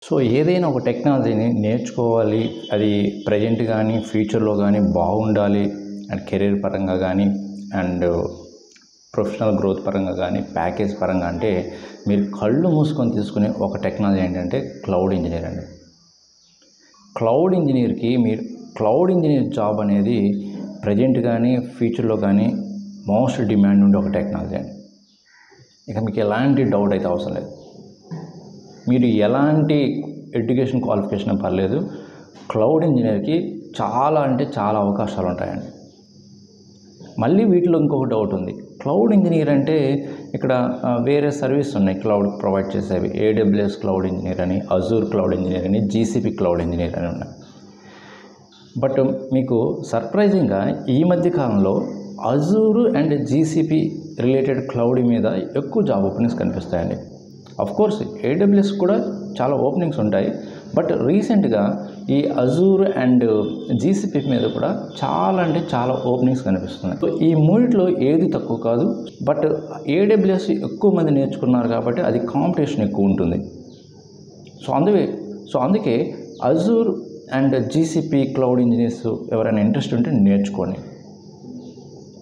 So ఏదైనా ఒక టెక్నాలజీని నేర్చుకోవాలి, అది ప్రజెంట్ కానీ ఫ్యూచర్లో కానీ బాగుండాలి అండ్ కెరీర్ పరంగా కానీ అండ్ ప్రొఫెషనల్ గ్రోత్ పరంగా కానీ ప్యాకేజ్ పరంగా అంటే మీరు కళ్ళు మూసుకొని తీసుకునే ఒక టెక్నాలజీ ఏంటంటే క్లౌడ్ ఇంజనీర్ అండి. క్లౌడ్ ఇంజనీర్ జాబ్ అనేది ప్రజెంట్ కానీ ఫ్యూచర్లో కానీ మోస్ట్ డిమాండ్ ఉండే ఒక టెక్నాలజీ అండి. ఇక మీకు ఎలాంటి డౌట్ అయితే అవసరం లేదు. మీరు ఎలాంటి ఎడ్యుకేషన్ క్వాలిఫికేషన్ పర్లేదు, క్లౌడ్ ఇంజనీర్కి చాలా అంటే చాలా అవకాశాలు ఉంటాయండి. మళ్ళీ వీటిలో ఇంకొక డౌట్ ఉంది. క్లౌడ్ ఇంజనీర్ అంటే ఇక్కడ వేరే సర్వీస్ ఉన్నాయి క్లౌడ్ ప్రొవైడ్ చేసేవి. AWS క్లౌడ్ ఇంజనీర్ అని, అజూర్ క్లౌడ్ ఇంజనీర్ అని, GCP క్లౌడ్ ఇంజనీర్ అని ఉన్నాయి. బట్ మీకు సర్ప్రైజింగ్గా ఈ మధ్య కాలంలో Azure and GCP related cloud మీద ఎక్కువ జాబ్ ఓపెనింగ్స్ కనిపిస్తాయండి. కోర్స్ AWS కూడా చాలా ఓపెనింగ్స్ ఉంటాయి, బట్ రీసెంట్గా ఈ అజూర్ అండ్ GCP మీద కూడా చాలా అంటే చాలా ఓపెనింగ్స్ కనిపిస్తున్నాయి. సో ఈ మూడిట్లో ఏది తక్కువ కాదు, బట్ AWS ఎక్కువ మంది నేర్చుకున్నారు కాబట్టి అది కాంపిటీషన్ ఎక్కువ ఉంటుంది. సో అందుకే Azure and GCP cloud engineers ఎవరైనా ఇంట్రెస్ట్ ఉంటే నేర్చుకోండి.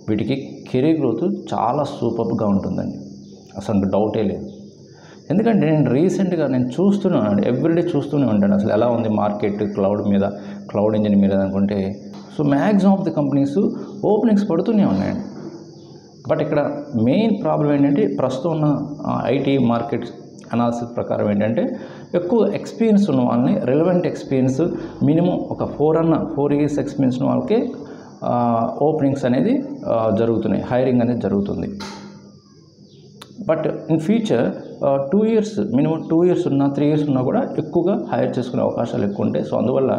వీటికి కెరీర్ గ్రోత్ చాలా సూపర్గా ఉంటుందండి, అసలు డౌటే లేదు. ఎందుకంటే నేను రీసెంట్గా చూస్తున్నాను, ఎవ్రీడే చూస్తూనే ఉంటాను అసలు ఎలా ఉంది మార్కెట్ క్లౌడ్ ఇంజనీర్ మీద అనుకుంటే. So maximum of the companies openings పడుతూనే ఉన్నాయండి. బట్ ఇక్కడ మెయిన్ ప్రాబ్లం ఏంటంటే ప్రస్తుతం ఉన్న IT మార్కెట్ అనాలిసిస్ ప్రకారం ఏంటంటే ఎక్కువ ఎక్స్పీరియన్స్ ఉన్న వాళ్ళని, రిలవెంట్ ఎక్స్పీరియన్స్ మినిమం ఒక 4 years ఎక్స్పీరియన్స్ ఉన్న వాళ్ళకే ఓపెనింగ్స్ అనేది జరుగుతున్నాయి, హైరింగ్ అనేది జరుగుతుంది. But in future 2 years minimum 2 years ఉన్నా 3 years ఉన్నా కూడా ఎక్కువగా హైర్ చేసుకునే అవకాశాలు ఎక్కువ ఉంటాయి. సో అందువల్ల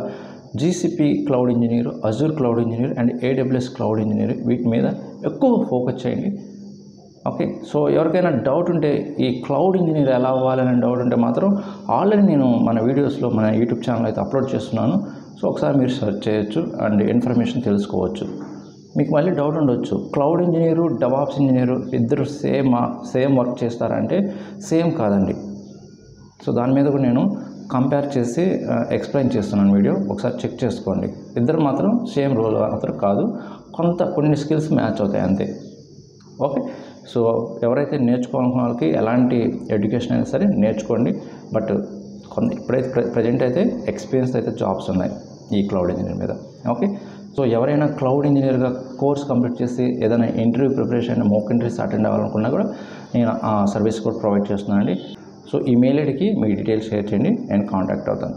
GCP cloud engineer, Azure cloud engineer and AWS cloud engineer వీటి మీద ఎక్కువ ఫోకస్ చేయండి. ఓకే, సో ఎవరికైనా డౌట్ ఉంటే ఈ క్లౌడ్ ఇంజనీర్ ఎలా అవ్వాలనే డౌట్ ఉంటే మాత్రం ఆల్రెడీ నేను మన వీడియోస్లో మన యూట్యూబ్ ఛానల్ అయితే అప్లోడ్ చేస్తున్నాను. సో ఒకసారి మీరు సెర్చ్ చేయొచ్చు అండ్ ఇన్ఫర్మేషన్ తెలుసుకోవచ్చు. మీకు మళ్ళీ డౌట్ ఉండొచ్చు, క్లౌడ్ ఇంజనీరు డెవాప్స్ ఇంజనీరు ఇద్దరు సేమ్ వర్క్ చేస్తారంటే సేమ్ కాదండి. సో దాని మీద కూడా నేను కంపేర్ చేసి ఎక్స్ప్లెయిన్ చేస్తున్నాను వీడియో, ఒకసారి చెక్ చేసుకోండి. ఇద్దరు మాత్రం సేమ్ రోల్ మాత్రం కాదు, కొన్ని స్కిల్స్ మ్యాచ్ అవుతాయి అంతే. ఓకే, సో ఎవరైతే నేర్చుకోవాలనుకున్న వాళ్ళకి ఎలాంటి ఎడ్యుకేషన్ అయినా సరే నేర్చుకోండి. బట్ ఇప్పుడైతే ప్రజెంట్ అయితే ఎక్స్పీరియన్స్ అయితే జాబ్స్ ఉన్నాయి ఈ క్లౌడ్ ఇంజనీర్ మీద. ఓకే, సో ఎవరైనా క్లౌడ్ ఇంజనీర్గా కోర్స్ కంప్లీట్ చేసి ఏదైనా interview preparation, mock interviews attend అవ్వాలనుకున్నా కూడా నేను ఆ సర్వీస్ కూడా ప్రొవైడ్ చేస్తున్నాను అండి. సో ఈ మెయిల్ ఐడికి మీ డీటెయిల్స్ షేర్ చేయండి, నేను కాంటాక్ట్ అవుతాను.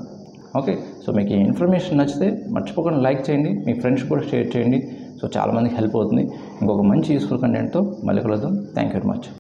ఓకే, సో మీకు ఈ ఇన్ఫర్మేషన్ నచ్చితే మర్చిపోకుండా లైక్ చేయండి, మీ ఫ్రెండ్స్ కూడా షేర్ చేయండి. సో చాలామందికి హెల్ప్ అవుతుంది. ఇంకొక మంచి యూస్ఫుల్ కంటెంట్తో మళ్ళీ కలుద్దాం. Thank you very much.